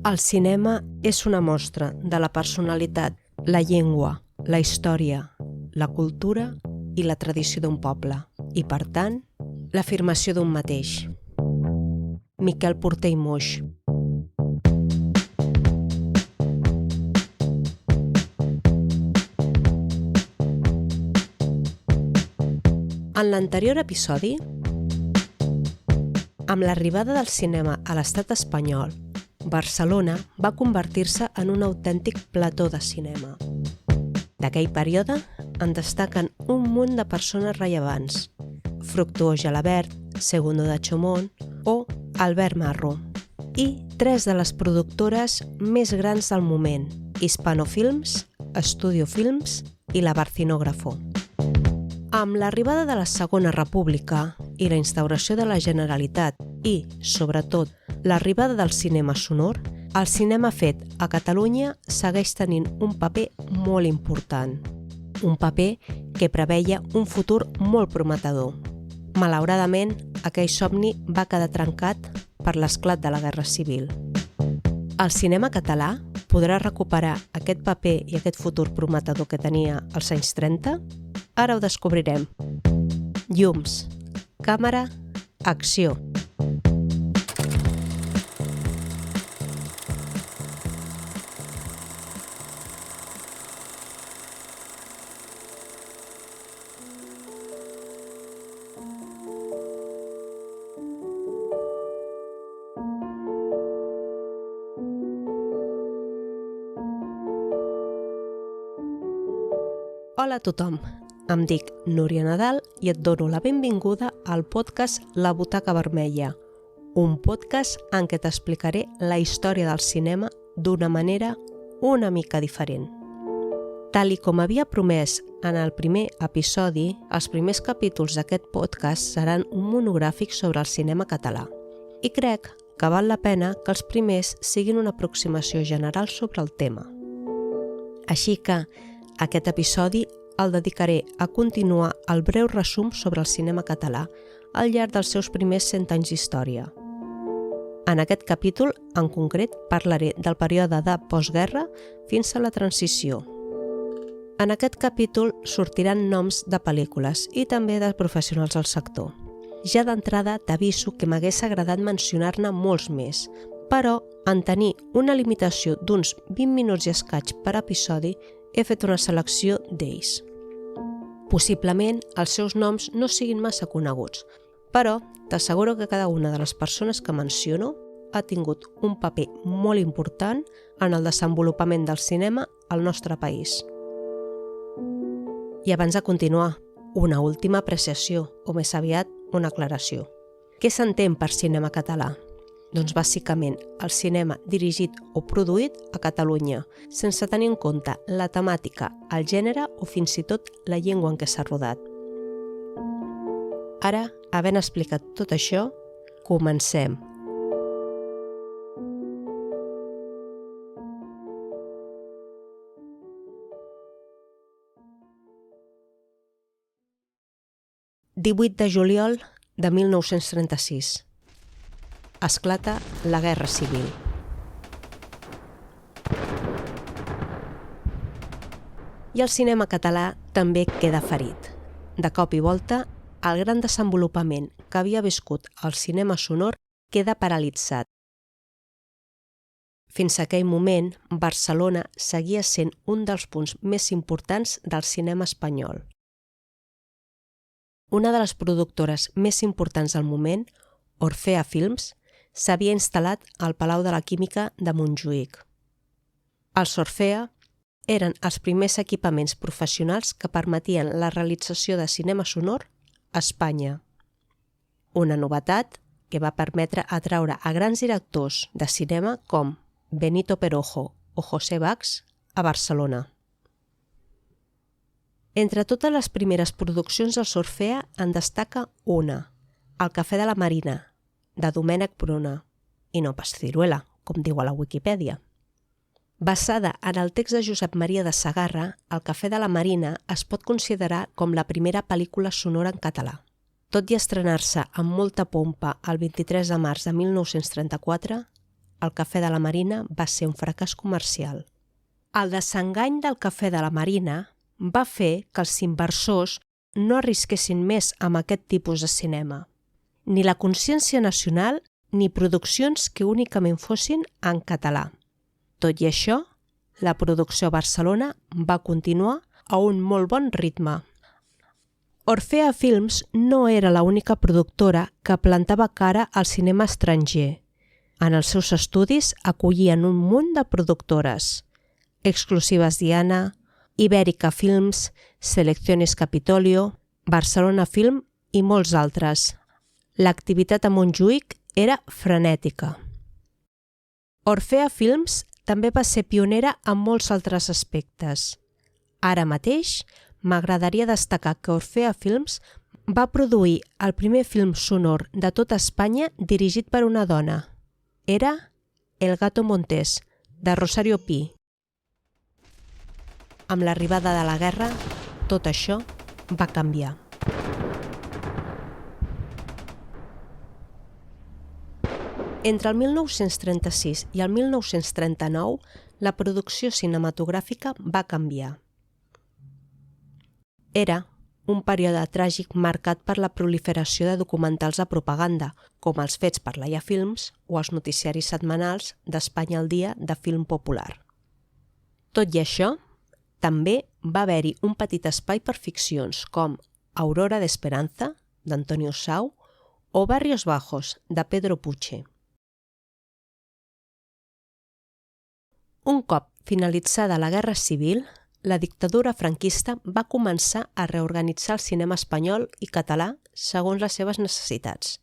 El cinema és una mostra de la personalitat, la llengua, la història, la cultura i la tradició d'un poble, i, per tant, l'afirmació d'un mateix. Miquel Porter i Moix. En l'anterior episodi, amb l'arribada del cinema a l'estat espanyol, Barcelona va convertir-se en un autèntic plató de cinema. D'aquell període en destaquen un munt de persones rellevants: Fructuós Gelabert, Segundo de Chomón o Albert Marro, i tres de les productores més grans del moment: Hispanofilms, Estudio Films i la Barcinógrafo. Amb l'arribada de la Segona República i la instauració de la Generalitat i, sobretot, l'arribada del cinema sonor, el cinema fet a Catalunya segueix tenint un paper molt important. Un paper que preveia un futur molt prometedor. Malauradament, aquell somni va quedar trencat per l'esclat de la Guerra Civil. El cinema català podrà recuperar aquest paper i aquest futur prometedor que tenia als anys 30? Ara ho descobrirem. Llums, càmera, acció. Hola a tothom, em dic Núria Nadal i et dono la benvinguda al podcast La Butaca Vermella, un podcast en què t'explicaré la història del cinema d'una manera una mica diferent. Tal i com havia promès en el primer episodi, els primers capítols d'aquest podcast seran un monogràfic sobre el cinema català. I crec que val la pena que els primers siguin una aproximació general sobre el tema. Així que aquest episodi el dedicaré a continuar el breu resum sobre el cinema català al llarg dels seus primers 100 anys d'història. En aquest capítol, en concret, parlaré del període de postguerra fins a la transició. En aquest capítol sortiran noms de pel·lícules i també de professionals del sector. Ja d'entrada t'aviso que m'hagués agradat mencionar-ne molts més, però en tenir una limitació d'uns 20 minuts i escaig per episodi, he fet una selecció d'ells. Possiblement els seus noms no siguin massa coneguts, però t'asseguro que cada una de les persones que menciono ha tingut un paper molt important en el desenvolupament del cinema al nostre país. I abans de continuar, una última apreciació, o més aviat una aclaració. Què s'entén per cinema català? Doncs bàsicament el cinema dirigit o produït a Catalunya, sense tenir en compte la temàtica, el gènere o fins i tot la llengua en què s'ha rodat. Ara, havent explicat tot això, comencem. –18 de juliol de 1936. Esclata la Guerra Civil. I el cinema català també queda ferit. De cop i volta, el gran desenvolupament que havia viscut el cinema sonor queda paralitzat. Fins a aquell moment, Barcelona seguia sent un dels punts més importants del cinema espanyol. Una de les productores més importants del moment, Orfea Films, s'havia instal·lat al Palau de la Química de Montjuïc. Els Orfea eren els primers equipaments professionals que permetien la realització de cinema sonor a Espanya. Una novetat que va permetre atraure a grans directors de cinema com Benito Perojo o José Bachs a Barcelona. Entre totes les primeres produccions dels Orfea en destaca una, El cafè de la Marina, de Domènec Pruna, i no pas ciruela, com diu a la Wikipedia. Basada en el text de Josep Maria de Sagarra, El cafè de la Marina es pot considerar com la primera pel·lícula sonora en català. Tot i estrenar-se amb molta pompa el 23 de març de 1934, el cafè de la Marina va ser un fracàs comercial. El desengany del cafè de la Marina va fer que els inversors no arrisquessin més amb aquest tipus de cinema. Ni la consciència nacional ni produccions que únicament fossin en català. Tot i això, la producció a Barcelona va continuar a un molt bon ritme. Orfea Films no era l'única productora que plantava cara al cinema estranger. En els seus estudis acollien un munt de productores: Exclusives Diana, Ibèrica Films, Selecciones Capitolio, Barcelona Film i molts altres. L'activitat a Montjuïc era frenètica. Orfea Films també va ser pionera en molts altres aspectes. Ara mateix m'agradaria destacar que Orfea Films va produir el primer film sonor de tota Espanya dirigit per una dona. Era El gato Montés, de Rosario Pi. Amb l'arribada de la guerra, tot això va canviar. Entre el 1936 i el 1939, la producció cinematogràfica va canviar. Era un període tràgic marcat per la proliferació de documentals de propaganda, com els fets per Laia Films o els noticiaris setmanals d'Espanya al dia de film popular. Tot i això, també va haver-hi un petit espai per ficcions com Aurora de Esperanza, d'Antonio Sau, o Barrios Bajos, de Pedro Puche. Un cop finalitzada la Guerra Civil, la dictadura franquista va començar a reorganitzar el cinema espanyol i català segons les seves necessitats.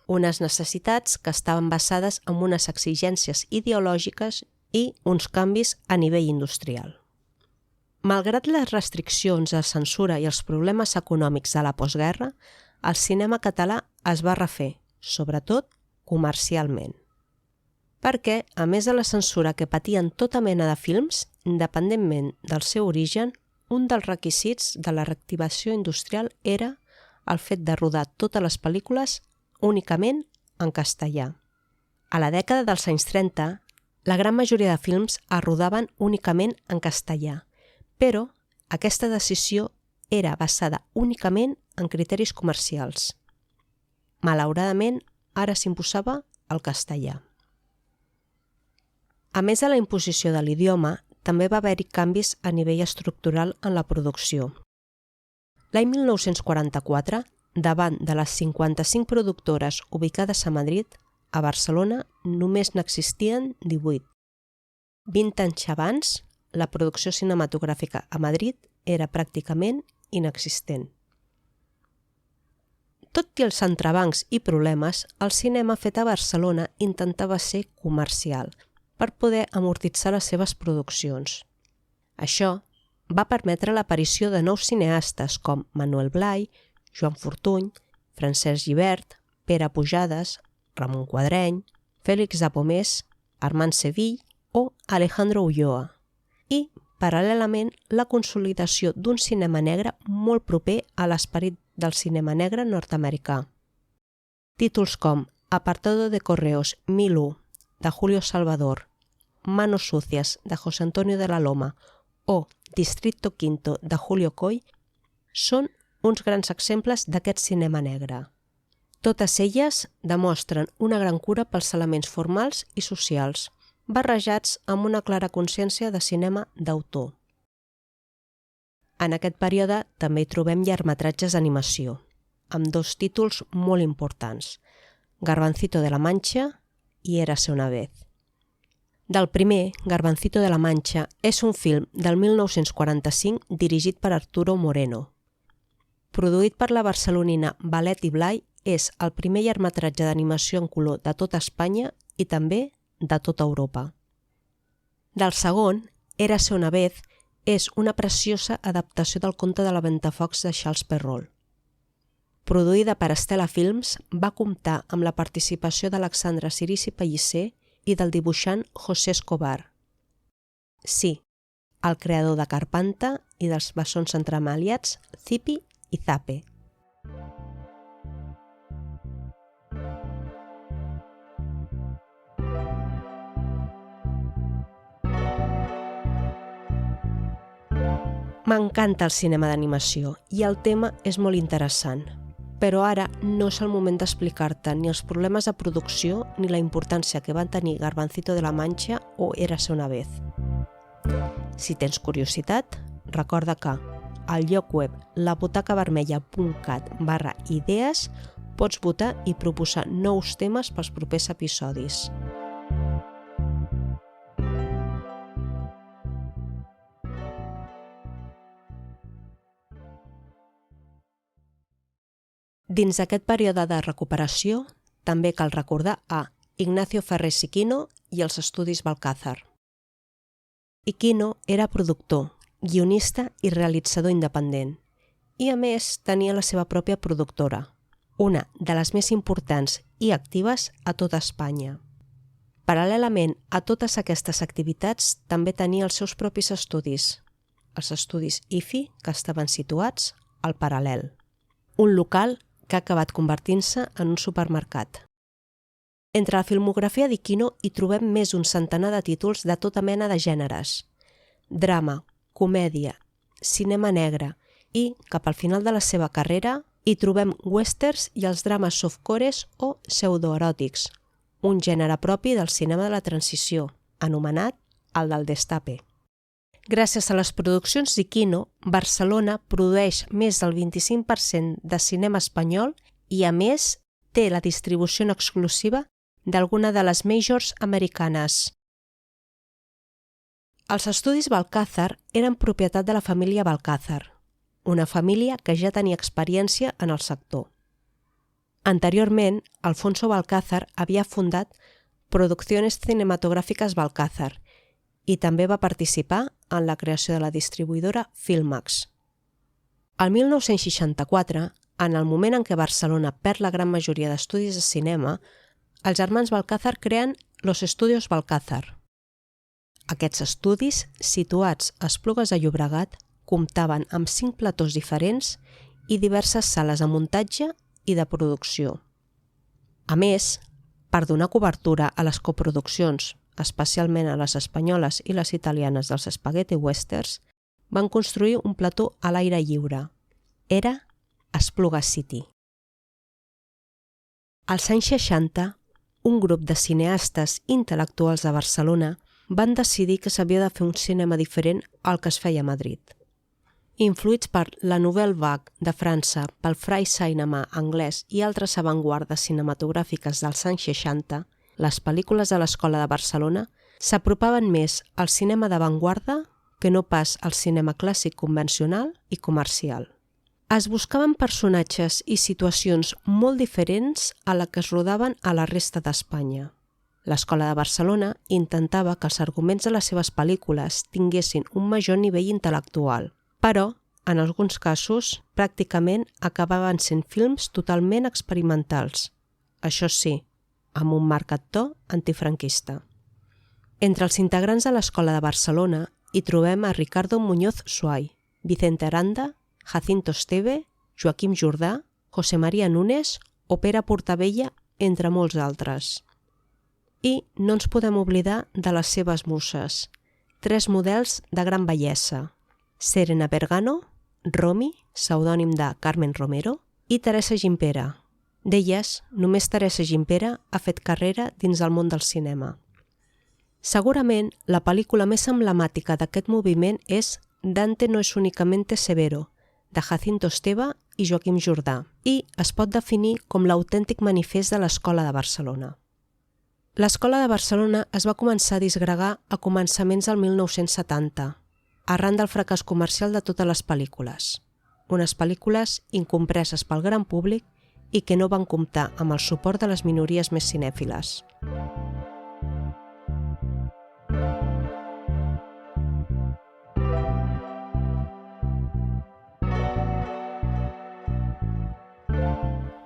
Unes necessitats que estaven basades en unes exigències ideològiques i uns canvis a nivell industrial. Malgrat les restriccions de censura i els problemes econòmics de la postguerra, el cinema català es va refer, sobretot comercialment. Perquè, a més de la censura que patien tota mena de films, independentment del seu origen, un dels requisits de la reactivació industrial era el fet de rodar totes les pel·lícules únicament en castellà. A la dècada dels anys 30, la gran majoria de films es rodaven únicament en castellà, però aquesta decisió era basada únicament en criteris comercials. Malauradament, ara s'imposava el castellà. A més de la imposició de l'idioma, també va haver-hi canvis a nivell estructural en la producció. L'any 1944, davant de les 55 productores ubicades a Madrid, a Barcelona només n'existien 18. 20 anys abans, la producció cinematogràfica a Madrid era pràcticament inexistent. Tot i els entrebancs i problemes, el cinema fet a Barcelona intentava ser comercial per poder amortitzar les seves produccions. Això va permetre l'aparició de nous cineastes com Manuel Blay, Joan Fortuny, Francesc Gibert, Pere Pujades, Ramon Quadreny, Fèlix Apomés, Armand Sevill o Alejandro Ulloa, i, paral·lelament, la consolidació d'un cinema negre molt proper a l'esperit del cinema negre nord-americà. Títols com Apartado de Correos 1001, de Julio Salvador, Manos Sucias, de José Antonio de la Loma, o Distrito Quinto, de Julio Coy, són uns grans exemples d'aquest cinema negre. Totes elles demostren una gran cura pels elements formals i socials, barrejats amb una clara consciència de cinema d'autor. En aquest període també hi trobem llargmetratges d'animació, amb dos títols molt importants, Garbancito de la Mancha i Érase una vez. Del primer, Garbancito de la Mancha, és un film del 1945 dirigit per Arturo Moreno. Produït per la barcelonina Valet i Blay, és el primer llargmetratge d'animació en color de tota Espanya i també de tota Europa. Del segon, Érase una vez, és una preciosa adaptació del conte de la Ventafocs de Charles Perrault. Produïda per Estela Films, va comptar amb la participació d'Alexandre Cirici Pellicer i del dibuixant José Escobar. Sí, el creador de Carpanta i dels bessons entremaliats Zipi i Zape. M'encanta el cinema d'animació i el tema és molt interessant, però ara no és el moment d'explicar-te ni els problemes de producció ni la importància que van tenir Garbancito de la Mancha o Érase una vez. Si tens curiositat, recorda que al lloc web labutacavermella.cat/idees pots votar i proposar nous temes pels propers episodis. Dins d'aquest període de recuperació, també cal recordar a Ignacio Ferrer Siquino i els estudis Balcázar. Iquino era productor, guionista i realitzador independent, i a més tenia la seva pròpia productora, una de les més importants i actives a tota Espanya. Paral·lelament a totes aquestes activitats també tenia els seus propis estudis, els estudis IFI, que estaven situats al Paral·lel, un local que ha acabat convertint-se en un supermercat. Entre la filmografia d'Iquino hi trobem més d'un centenar de títols de tota mena de gèneres: drama, comèdia, cinema negre i, cap al final de la seva carrera, hi trobem westerns i els drames softcores o pseudoeròtics, un gènere propi del cinema de la transició, anomenat el del destape. Gràcies a les produccions d'Iquino, Barcelona produeix més del 25% de cinema espanyol i, a més, té la distribució en exclusiva d'alguna de les majors americanes. Els estudis Balcázar eren propietat de la família Balcázar, una família que ja tenia experiència en el sector. Anteriorment, Alfonso Balcázar havia fundat Producciones Cinematográficas Balcázar i també va participar en la creació de la distribuïdora Filmax. El 1964, en el moment en què Barcelona perd la gran majoria d'estudis de cinema, els germans Balcázar creen Los Estudios Balcázar. Aquests estudis, situats a Esplugues de Llobregat, comptaven amb 5 platós diferents i diverses sales de muntatge i de producció. A més, per donar cobertura a les coproduccions, especialment a les espanyoles i les italianes dels spaghetti westerns, van construir un plató a l'aire lliure. Era Esplugues City. Als anys 60, un grup de cineastes intel·lectuals de Barcelona van decidir que s'havia de fer un cinema diferent al que es feia a Madrid. Influïts per la Nouvelle Vague de França, pel Fray Cinema anglès i altres avantguardes cinematogràfiques dels anys 60, les pel·lícules de l'Escola de Barcelona s'apropaven més al cinema d'avantguarda que no pas al cinema clàssic convencional i comercial. Es buscaven personatges i situacions molt diferents a la que es rodaven a la resta d'Espanya. L'Escola de Barcelona intentava que els arguments de les seves pel·lícules tinguessin un major nivell intel·lectual, però, en alguns casos, pràcticament acabaven sent films totalment experimentals. Això sí, amb un marcat to antifranquista. Entre els integrants de l'Escola de Barcelona hi trobem a Ricardo Muñoz Suay, Vicente Aranda, Jacinto Esteve, Joaquim Jordà, José María Núñez o Pere Portabella, entre molts altres. I no ens podem oblidar de les seves muses, 3 models de gran bellesa: Serena Bergano, Romy, pseudònim de Carmen Romero, i Teresa Gimpera. D'elles, només Teresa Gimpera ha fet carrera dins del món del cinema. Segurament, la pel·lícula més emblemàtica d'aquest moviment és Dante no es únicamente severo, de Jacinto Esteve i Joaquim Jordà, i es pot definir com l'autèntic manifest de l'Escola de Barcelona. L'Escola de Barcelona es va començar a disgregar a començaments del 1970, arran del fracàs comercial de totes les pel·lícules. Unes pel·lícules incompreses pel gran públic i que no van comptar amb el suport de les minories més cinèfiles.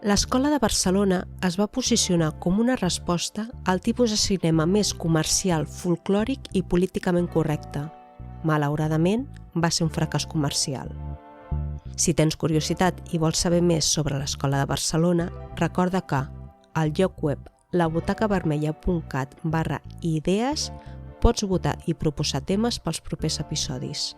L'Escola de Barcelona es va posicionar com una resposta al tipus de cinema més comercial, folclòric i políticament correcte. Malauradament, va ser un fracàs comercial. Si tens curiositat i vols saber més sobre l'Escola de Barcelona, recorda que al lloc web labutacavermella.cat/idees pots votar i proposar temes pels propers episodis.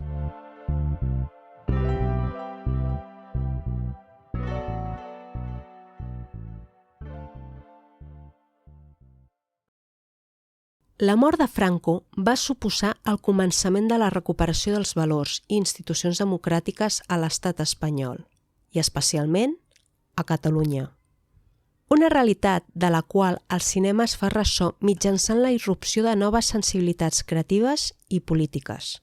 La mort de Franco va suposar el començament de la recuperació dels valors i institucions democràtiques a l'estat espanyol, i especialment a Catalunya. Una realitat de la qual el cinema es fa ressò mitjançant la irrupció de noves sensibilitats creatives i polítiques.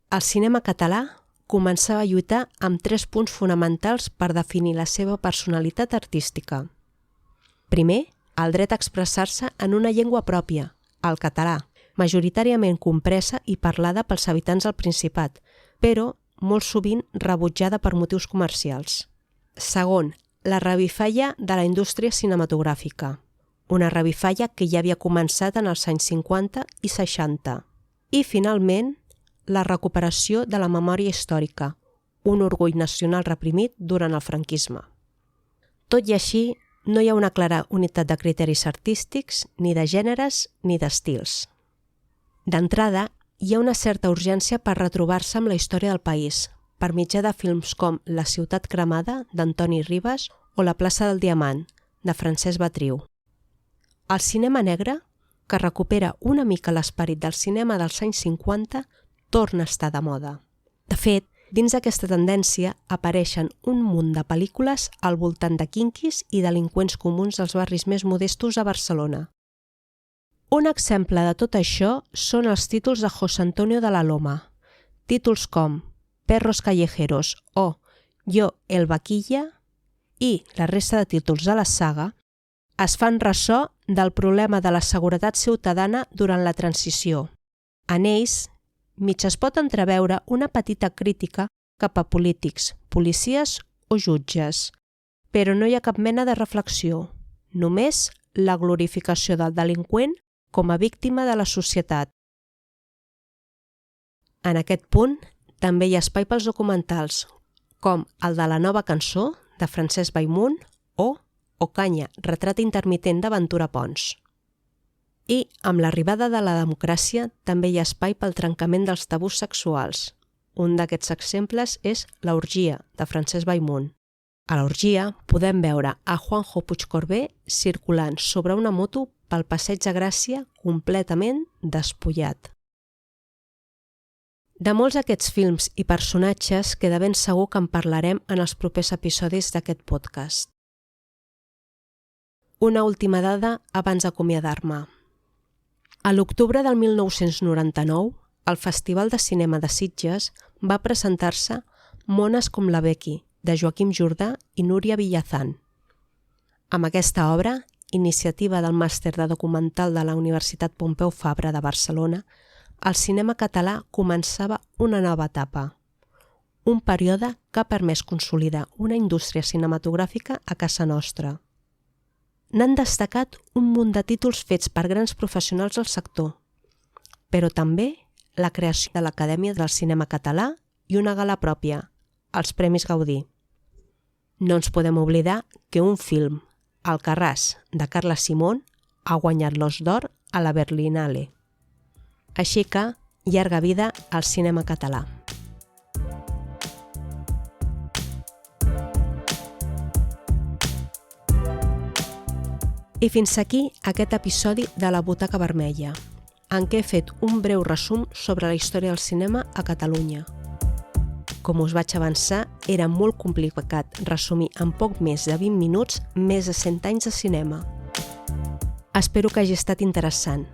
El cinema català començava a lluitar amb 3 punts fonamentals per definir la seva personalitat artística. Primer, el dret a expressar-se en una llengua pròpia, el català, majoritàriament compresa i parlada pels habitants del Principat, però molt sovint rebutjada per motius comercials. Segon, la revifalla de la indústria cinematogràfica, una revifalla que ja havia començat en els anys 50 i 60. I, finalment, la recuperació de la memòria històrica, un orgull nacional reprimit durant el franquisme. Tot i així, no hi ha una clara unitat de criteris artístics, ni de gèneres, ni d'estils. D'entrada, hi ha una certa urgència per retrobar-se amb la història del país, per mitjà de films com La ciutat cremada, d'Antoni Ribas, o La plaça del Diamant, de Francesc Batriu. El cinema negre, que recupera una mica l'esperit del cinema dels anys 50, torna a estar de moda. De fet, dins d'aquesta tendència apareixen un munt de pel·lícules al voltant de quinquis i delinqüents comuns dels barris més modestos a Barcelona. Un exemple de tot això són els títols de José Antonio de la Loma. Títols com Perros callejeros o Yo el vaquilla i la resta de títols de la saga es fan ressò del problema de la seguretat ciutadana durant la transició. En ells, mig es pot entreveure una petita crítica cap a polítics, policies o jutges, però no hi ha cap mena de reflexió, només la glorificació del delinqüent com a víctima de la societat. En aquest punt, també hi ha espai pels documentals, com el de La nova cançó, de Francesc Bellmunt, o Ocaña, retrat intermitent de Ventura Pons. I, amb l'arribada de la democràcia, també hi ha espai pel trencament dels tabús sexuals. Un d'aquests exemples és L'orgia, de Francesc Bellmunt. A l'orgia podem veure a Juanjo Puigcorbé circulant sobre una moto pel passeig de Gràcia completament despullat. De molts d'aquests films i personatges queda ben segur que en parlarem en els propers episodis d'aquest podcast. Una última dada abans d'acomiadar-me. A l'octubre del 1999, al Festival de Cinema de Sitges va presentar-se Mones com la Becky, de Joaquim Jordà i Núria Villazán. Amb aquesta obra, iniciativa del Màster de Documental de la Universitat Pompeu Fabra de Barcelona, el cinema català començava una nova etapa, un període que ha permès consolidar una indústria cinematogràfica a casa nostra. N'han destacat un munt de títols fets per grans professionals del sector, però també la creació de l'Acadèmia del Cinema Català i una gala pròpia, els Premis Gaudí. No ens podem oblidar que un film, Alcarràs, de Carla Simón, ha guanyat l'Os d'Or a la Berlinale. Així que, llarga vida al cinema català. I fins aquí aquest episodi de La Butaca Vermella, en què he fet un breu resum sobre la història del cinema a Catalunya. Com us vaig avançar, era molt complicat resumir en poc més de 20 minuts més de 100 anys de cinema. Espero que hagi estat interessant.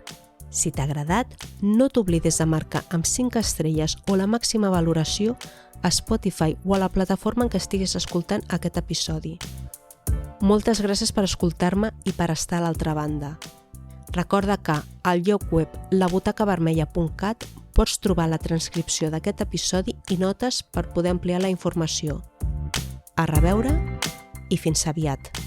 Si t'ha agradat, no t'oblides de marcar amb 5 estrelles o la màxima valoració a Spotify o a la plataforma en què estiguis escoltant aquest episodi. Moltes gràcies per escoltar-me i per estar a l'altra banda. Recorda que al lloc web labutacavermella.cat pots trobar la transcripció d'aquest episodi i notes per poder ampliar la informació. A reveure i fins aviat!